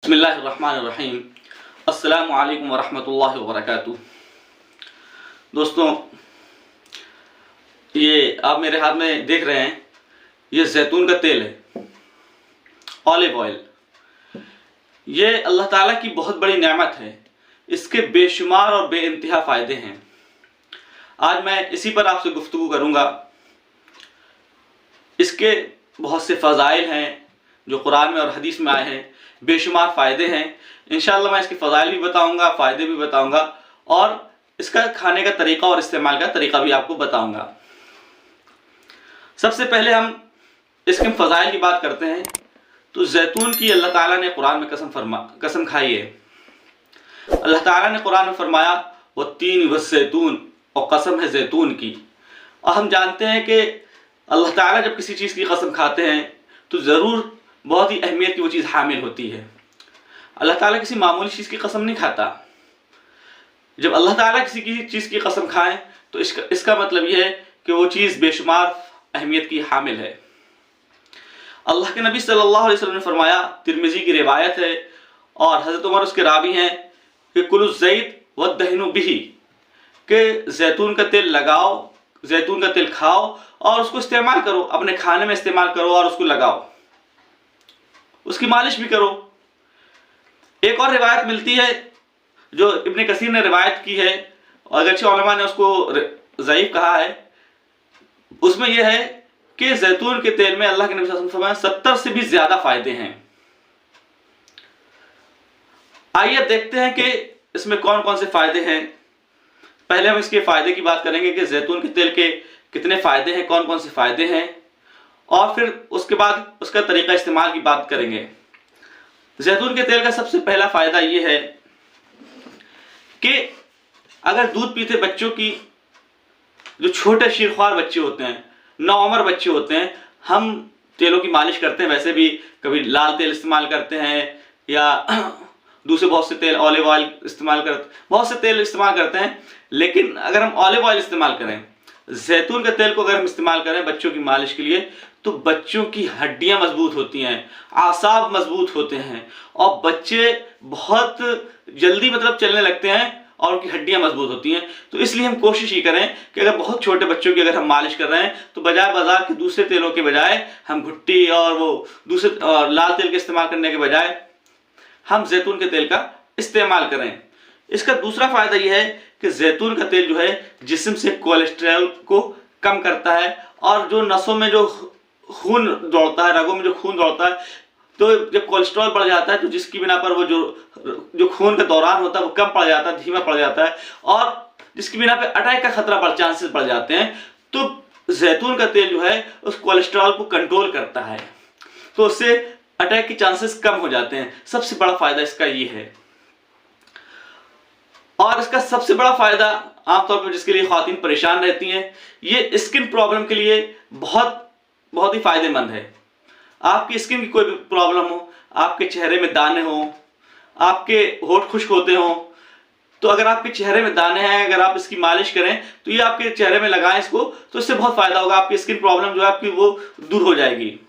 बिस्मिल्लाहिर्रहमानिर्रहीम। अस्सलामु अलैकुम वरहमतुल्लाहि वबरकातुहू। दोस्तों, ये आप मेरे हाथ में देख रहे हैं, ये जैतून का तेल है, ऑलिव ऑयल। ये अल्लाह ताला की बहुत बड़ी नेमत है। इसके बेशुमार और बेइंतहा फ़ायदे हैं। आज मैं इसी पर आपसे गुफ्तगू करूँगा। इसके बहुत से फ़ज़ाइल हैं जो कुरान में और हदीस में आए हैं, बेशुमार फ़ायदे हैं। इंशाअल्लाह मैं इसके फ़ज़ाइल भी बताऊंगा, फ़ायदे भी बताऊंगा और इसका खाने का तरीक़ा और इस्तेमाल का तरीक़ा भी आपको बताऊंगा। सबसे पहले हम इसके फ़ज़ाइल की बात करते हैं तो जैतून की अल्लाह ताला ने कुरान में कसम खाई है। अल्लाह ताला ने कुरान में फरमाया वत्तीन वज़्ज़ैतून, और कसम है जैतून की। और हम जानते हैं कि अल्लाह ताला जब किसी चीज़ की कसम खाते हैं तो ज़रूर बहुत ही अहमियत की वो चीज़ हामिल होती है। अल्लाह ताला किसी मामूली चीज़ की कसम नहीं खाता। जब अल्लाह ताला किसी की चीज़ की कसम खाएं तो इसका मतलब यह है कि वो चीज़ बेशुमार अहमियत की हामिल है। अल्लाह के नबी सल्लल्लाहु अलैहि वसल्लम ने फरमाया, तिरमिज़ी की रिवायत है और हज़रत उमर उसके रावी हैं कि कुलु ज़ैत वद्दहिनु बिही, कि जैतून का तेल लगाओ, जैतून का तेल खाओ और उसको इस्तेमाल करो, अपने खाने में इस्तेमाल करो और उसको लगाओ, उसकी मालिश भी करो। एक और रिवायत मिलती है जो इब्न कसीर ने रिवायत की है, और अगरचे उलमा ने उसको ज़ईफ़ कहा है। उसमें यह है कि जैतून के तेल में अल्लाह के नबी सल्लल्लाहु अलैहि वसल्लम 70 से भी ज़्यादा फ़ायदे हैं। आइए देखते हैं कि इसमें कौन कौन से फ़ायदे हैं। पहले हम इसके फ़ायदे की बात करेंगे कि जैतून के तेल के कितने फ़ायदे हैं, कौन कौन से फ़ायदे हैं, और फिर उसके बाद उसका तरीक़ा इस्तेमाल की बात करेंगे। जैतून के तेल का सबसे पहला फ़ायदा ये है कि अगर दूध पीते बच्चों की, जो छोटे शीरख्वार बच्चे होते हैं, नौउम्र बच्चे होते हैं, हम तेलों की मालिश करते हैं। वैसे भी कभी लाल तेल इस्तेमाल करते हैं या दूसरे बहुत से तेल, ऑलिव ऑयल इस्तेमाल करते, बहुत से तेल इस्तेमाल करते हैं। लेकिन अगर हम ऑलिव ऑयल इस्तेमाल करें, जैतून के तेल को अगर हम इस्तेमाल करें बच्चों की मालिश के लिए, तो बच्चों की हड्डियां मजबूत होती हैं, आसाब मजबूत होते हैं और बच्चे बहुत जल्दी चलने लगते हैं और उनकी हड्डियां मजबूत होती हैं। तो इसलिए हम कोशिश ये करें कि अगर बहुत छोटे बच्चों की अगर हम मालिश कर रहे हैं तो बजाय बाजार के दूसरे तेलों के बजाय हम भुट्टी और वो दूसरे लाल तेल के इस्तेमाल करने के बजाय हम जैतून के तेल का इस्तेमाल करें। इसका दूसरा फायदा यह है कि जैतून का तेल जो है जिस्म से कोलेस्ट्रॉल को कम करता है, और जो नसों में जो खून दौड़ता है, रगों में जो खून दौड़ता है, तो जब कोलेस्ट्रॉल बढ़ जाता है तो जिसकी बिना पर वो जो खून का दौरान होता है वो कम पड़ जाता है, धीमा पड़ जाता है, और जिसकी बिना पर अटैक का खतरा चांसेस बढ़ जाते हैं। तो जैतून का तेल जो है उस कोलेस्ट्रॉल को कंट्रोल करता है, तो उससे अटैक के चांसेस कम हो जाते हैं। सबसे बड़ा फायदा इसका ये है। और इसका सबसे बड़ा फायदा आमतौर पर जिसके लिए ख्वातीन परेशान रहती हैं, ये स्किन प्रॉब्लम के लिए बहुत ही फायदेमंद है। आपकी स्किन की कोई भी प्रॉब्लम हो, आपके चेहरे में दाने हो, आपके होंठ खुश्क होते हो, तो अगर आपके चेहरे में दाने हैं, अगर आप इसकी मालिश करें तो ये आपके चेहरे में लगाएं इसको, तो इससे बहुत फायदा होगा। आपकी स्किन प्रॉब्लम जो है आपकी वो दूर हो जाएगी।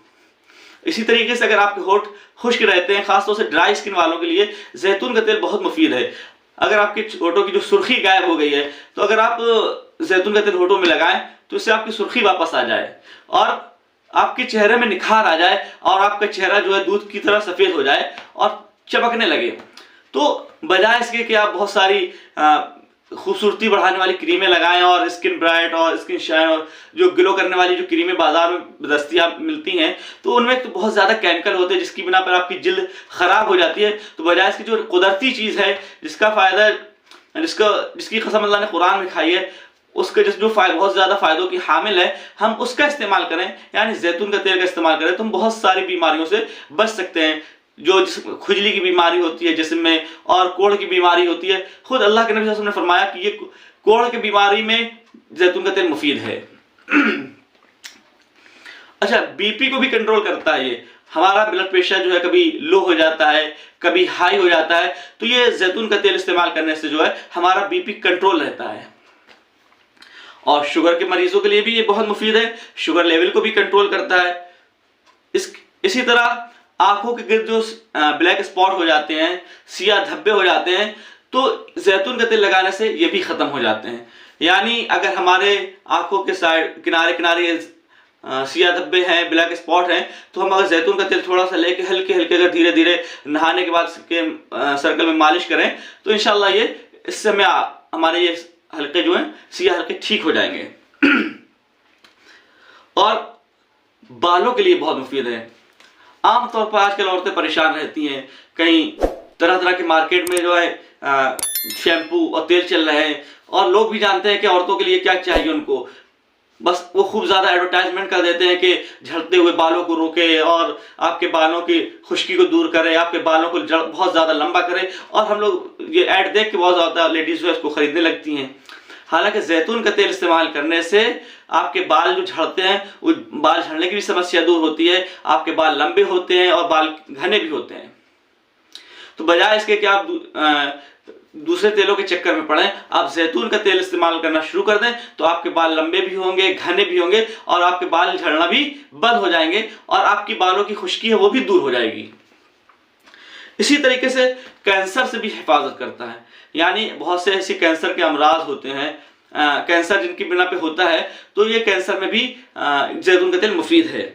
इसी तरीके से अगर आपके होंठ खुश्क रहते हैं, खासतौर से ड्राई स्किन वालों के लिए जैतून का तेल बहुत मुफीद है। अगर आपके होठों की जो सुर्खी गायब हो गई है, तो अगर आप जैतून का तेल होठों में लगाएं तो इससे आपकी सुर्खी वापस आ जाए और आपके चेहरे में निखार आ जाए और आपका चेहरा जो है दूध की तरह सफेद हो जाए और चमकने लगे। तो बजाय इसके कि आप बहुत सारी खूबसूरती बढ़ाने वाली क्रीमें लगाएं और स्किन ब्राइट और स्किन शाइन और जो ग्लो करने वाली जो क्रीमें बाजार में दस्तियाब मिलती हैं, तो उनमें तो बहुत ज़्यादा केमिकल होते हैं जिसकी बिना पर आपकी जिल्द ख़राब हो जाती है। तो बजाय इसकी जो कुदरती चीज़ है, जिसका फ़ायदा जिसकी कसम अल्लाह ने कुरान में खाई है, उसके जो बहुत ज़्यादा फ़ायदों की हामिल है, हम उसका इस्तेमाल करें, यानी जैतून का तेल का इस्तेमाल करें, तो हम बहुत सारी बीमारियों से बच सकते हैं। जो खुजली की बीमारी होती है जिस्म में, और कोढ़ की बीमारी होती है, खुद अल्लाह के नबी सल्लल्लाहु अलैहि वसल्लम ने फरमाया कि ये कोढ़ की बीमारी में जैतून का तेल मुफीद है। अच्छा, बीपी को भी कंट्रोल करता है ये। हमारा ब्लड प्रेशर जो है कभी लो हो जाता है, कभी हाई हो जाता है, तो ये जैतून का तेल इस्तेमाल करने से जो है हमारा बीपी कंट्रोल रहता है। और शुगर के मरीजों के लिए भी ये बहुत मुफीद है, शुगर लेवल को भी कंट्रोल करता है। इसी तरह आंखों के गिर्द जो ब्लैक स्पॉट हो जाते हैं, सियाह धब्बे हो जाते हैं, तो जैतून का तेल लगाने से ये भी खत्म हो जाते हैं। यानी अगर हमारे आंखों के साइड किनारे किनारे सियाह धब्बे हैं, ब्लैक स्पॉट हैं, तो हम अगर जैतून का तेल थोड़ा सा लेके हल्के हल्के अगर धीरे धीरे नहाने के बाद के सर्कल में मालिश करें तो इंशाल्लाह ये इससे हमें हमारे ये हल्के जो हैं सियाह हल्के ठीक हो जाएंगे। और बालों के लिए बहुत मुफीद है। आमतौर पर आजकल औरतें परेशान रहती हैं, कहीं तरह तरह के मार्केट में जो है शैम्पू और तेल चल रहे हैं, और लोग भी जानते हैं कि औरतों के लिए क्या चाहिए उनको, बस वो खूब ज़्यादा एडवर्टाइजमेंट कर देते हैं कि झड़ते हुए बालों को रोके और आपके बालों की खुश्की को दूर करे, आपके बालों को बहुत ज़्यादा लंबा करे, और हम लोग ये ऐड देख के बहुत ज़्यादा लेडीज़ जो है इसको खरीदने लगती हैं। हालांकि जैतून का तेल इस्तेमाल करने से आपके बाल जो झड़ते हैं वो बाल झड़ने की भी समस्या दूर होती है, आपके बाल लंबे होते हैं और बाल घने भी होते हैं। तो बजाय इसके कि आप दूसरे तेलों के चक्कर में पड़ें, आप जैतून का तेल इस्तेमाल करना शुरू कर दें तो आपके बाल लंबे भी होंगे, घने भी होंगे, और आपके बाल झड़ना भी बंद हो जाएंगे, और आपकी बालों की खुश्की है वो भी दूर हो जाएगी। इसी तरीके से कैंसर से भी हिफाजत करता है। यानी बहुत से ऐसे कैंसर के अमराज होते हैं, कैंसर जिनकी बिना पे होता है, तो ये कैंसर में भी जैतून का तेल मुफीद है।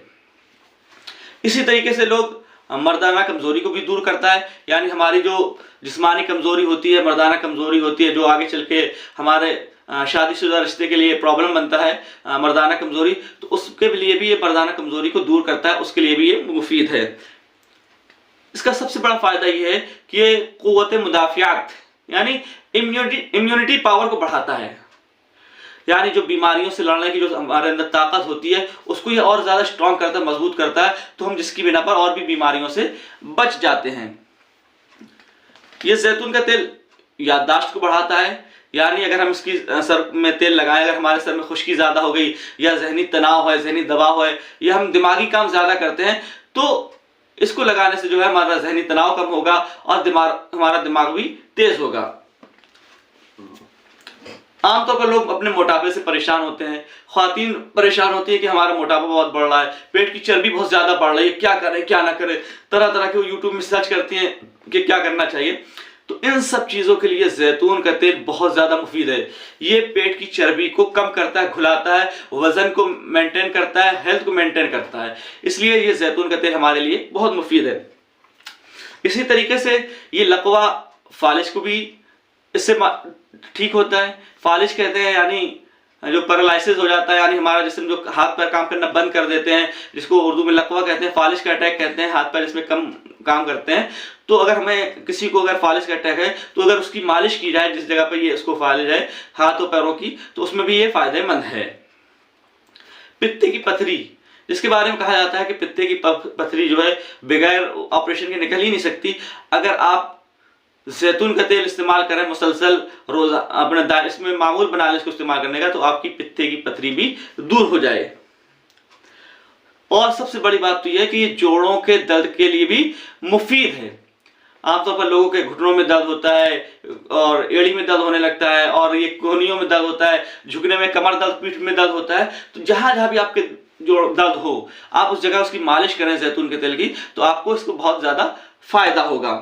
इसी तरीके से लोग मर्दाना कमजोरी को भी दूर करता है। यानी हमारी जो जिस्मानी कमजोरी होती है, मर्दाना कमजोरी होती है, जो आगे चल के हमारे शादीशुदा रिश्ते के लिए प्रॉब्लम बनता है, मर्दाना कमजोरी, तो उसके लिए भी ये मर्दाना कमजोरी को दूर करता है, उसके लिए भी ये मुफीद है। इसका सबसे बड़ा फायदा ये है कि ये कुव्वत मुदाफियात यानी इम्यूनिटी पावर को बढ़ाता है। यानी जो बीमारियों से लड़ने की जो हमारे अंदर ताकत होती है उसको ये और ज़्यादा स्ट्रॉन्ग करता है, मजबूत करता है, तो हम जिसकी बिना पर और भी बीमारियों से बच जाते हैं। ये जैतून का तेल याददाश्त को बढ़ाता है। यानी अगर हम इसकी सर में तेल लगाएं, अगर हमारे सर में खुश्की ज़्यादा हो गई, या जहनी तनाव है, जहनी दबाव है, या हम दिमागी काम ज़्यादा करते हैं, तो इसको लगाने से जो है हमारा जहनी तनाव कम होगा और हमारा दिमाग भी तेज होगा। आमतौर पर लोग अपने मोटापे से परेशान होते हैं, ख्वातीन परेशान होती है कि हमारा मोटापा बहुत बढ़ रहा है, पेट की चर्बी बहुत ज्यादा बढ़ रही है, क्या करें क्या ना करें, तरह तरह के यूट्यूब में सर्च करती हैं कि क्या करना चाहिए। तो इन सब चीजों के लिए जैतून का तेल बहुत ज्यादा मुफीद है। ये पेट की चर्बी को कम करता है, घुलाता है, वजन को मेंटेन करता है, हेल्थ को मेंटेन करता है, इसलिए ये जैतून का तेल हमारे लिए बहुत मुफीद है। इसी तरीके से ये लकवा फालिश को भी इससे ठीक होता है। फालिश कहते हैं यानी जो पैरालिसिस हो जाता है, यानी हमारा जिस्म जो हाथ पैर काम करना बंद कर देते हैं, जिसको उर्दू में लकवा कहते हैं, फालिश का अटैक कहते हैं, हाथ पैर इसमें कम काम करते हैं। तो अगर हमें किसी को अगर फालिश का अटैक है तो अगर उसकी मालिश की जाए जिस जगह पर ये इसको फालिश है हाथों पैरों की, तो उसमें भी ये फायदेमंद है। पित्ते की पथरी, जिसके बारे में कहा जाता है कि पित्ते की पथरी जो है बगैर ऑपरेशन के निकल ही नहीं सकती। अगर आप जैतून का तेल इस्तेमाल करें मुसलसल रोजा अपने इसमें मामूल बना लें इसको इस्तेमाल करने का, तो आपकी पित्ते की पथरी भी दूर हो जाए। और सबसे बड़ी बात तो यह है कि ये जोड़ों के दर्द के लिए भी मुफीद है। आमतौर पर लोगों के घुटनों में दर्द होता है और एड़ी में दर्द होने लगता है, और ये कोहनियों में दर्द होता है, झुकने में कमर दर्द, पीठ में दर्द होता है। तो जहां जहां भी आपके जो दर्द हो आप उस जगह उसकी मालिश करें जैतून के तेल की, तो आपको इसको बहुत ज्यादा फायदा होगा।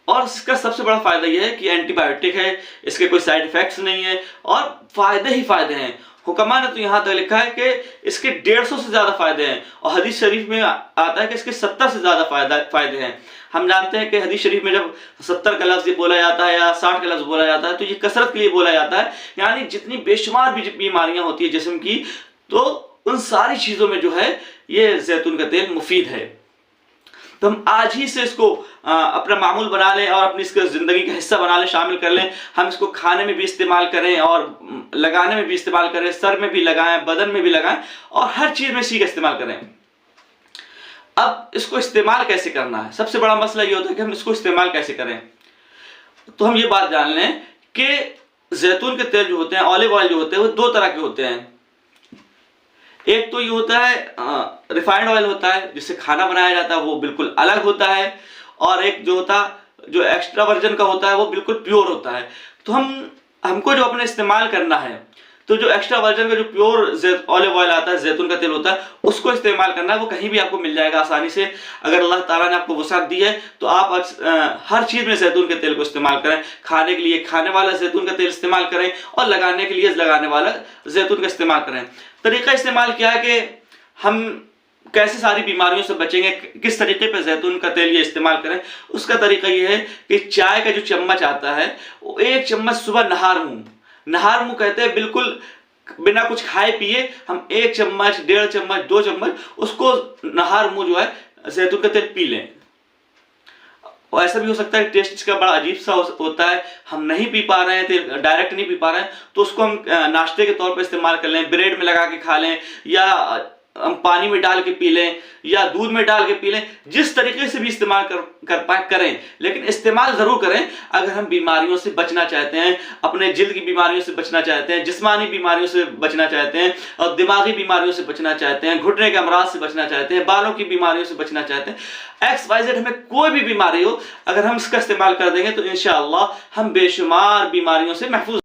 और इसका सबसे बड़ा फायदा यह है कि एंटीबायोटिक है, इसके कोई साइड इफेक्ट्स नहीं है, और फायदे ही फायदे हैं। हुक्मा ने तो यहाँ तक लिखा है कि इसके 150 से ज्यादा फायदे हैं, और हदीस शरीफ में आता है कि इसके 70 से ज्यादा फायदे हैं। हम जानते हैं कि हदीस शरीफ में जब 70 का लफ्ज बोला जाता है या 60 का लफ्ज बोला जाता है तो ये कसरत के लिए बोला जाता है। यानी जितनी बेशुमार भी बीमारियां होती है जिस्म की, तो उन सारी चीजों में जो है ये जैतून का तेल मुफीद है। तो हम आज ही से इसको अपना मामूल बना लें और अपनी इसको जिंदगी का हिस्सा बना लें, शामिल कर लें। हम इसको खाने में भी इस्तेमाल करें और लगाने में भी इस्तेमाल करें, सर में भी लगाएं, बदन में भी लगाएं, और हर चीज में इसी का इस्तेमाल करें। अब इसको इस्तेमाल कैसे करना है, सबसे बड़ा मसला ये होता है कि हम इसको इस्तेमाल कैसे करें। तो हम ये बात जान लें कि जैतून के तेल जो होते हैं, ऑलिव ऑयल जो होते हैं, वो दो तरह के होते हैं। एक तो ये होता है रिफाइंड ऑयल होता है जिससे खाना बनाया जाता है, वो बिल्कुल अलग होता है, और एक जो एक्स्ट्रा वर्जन का होता है वो बिल्कुल प्योर होता है। तो हमको जो अपने इस्तेमाल करना है, तो जो एक्स्ट्रा वर्जन का जो प्योर ऑलिव ऑयल आता है, जैतून का तेल होता है, उसको इस्तेमाल करना है। वो कहीं भी आपको मिल जाएगा आसानी से। अगर अल्लाह ताला ने आपको वसात दी है तो आप हर चीज में जैतून के तेल को इस्तेमाल करें। खाने के लिए खाने वाला जैतून का तेल इस्तेमाल करें और लगाने के लिए लगाने वाला जैतून का इस्तेमाल करें। तरीका इस्तेमाल क्या है कि हम कैसे सारी बीमारियों से बचेंगे, किस तरीके पे जैतून का तेल ये इस्तेमाल करें, उसका तरीका ये है कि चाय का जो चम्मच आता है वो 1 चम्मच सुबह नहार मुंह कहते हैं, बिल्कुल बिना कुछ खाए पिए हम 1 चम्मच, 1.5 चम्मच, 2 चम्मच उसको नहार मुंह जो है जैतून का तेल पी लें। और ऐसा भी हो सकता है टेस्ट इसका बड़ा अजीब सा होता है, हम नहीं पी पा रहे हैं, तेल डायरेक्ट नहीं पी पा रहे हैं, तो उसको हम नाश्ते के तौर पर इस्तेमाल कर लें, ब्रेड में लगा के खा लें, या हम पानी में डाल के पी लें, या दूध में डाल के पी लें। जिस तरीके से भी इस्तेमाल करें, लेकिन इस्तेमाल जरूर करें अगर हम बीमारियों से बचना चाहते हैं, अपने जिल्द की बीमारियों से बचना चाहते हैं, जिस्मानी बीमारियों से बचना चाहते हैं, और दिमागी बीमारियों से बचना चाहते हैं, घुटने के अमराज से बचना चाहते हैं, बालों की बीमारियों से बचना चाहते हैं। XYZ हमें कोई भी बीमारी हो, अगर हम इसका इस्तेमाल कर देंगे तो इंशाअल्लाह हम बेशुमार बीमारियों से महफूज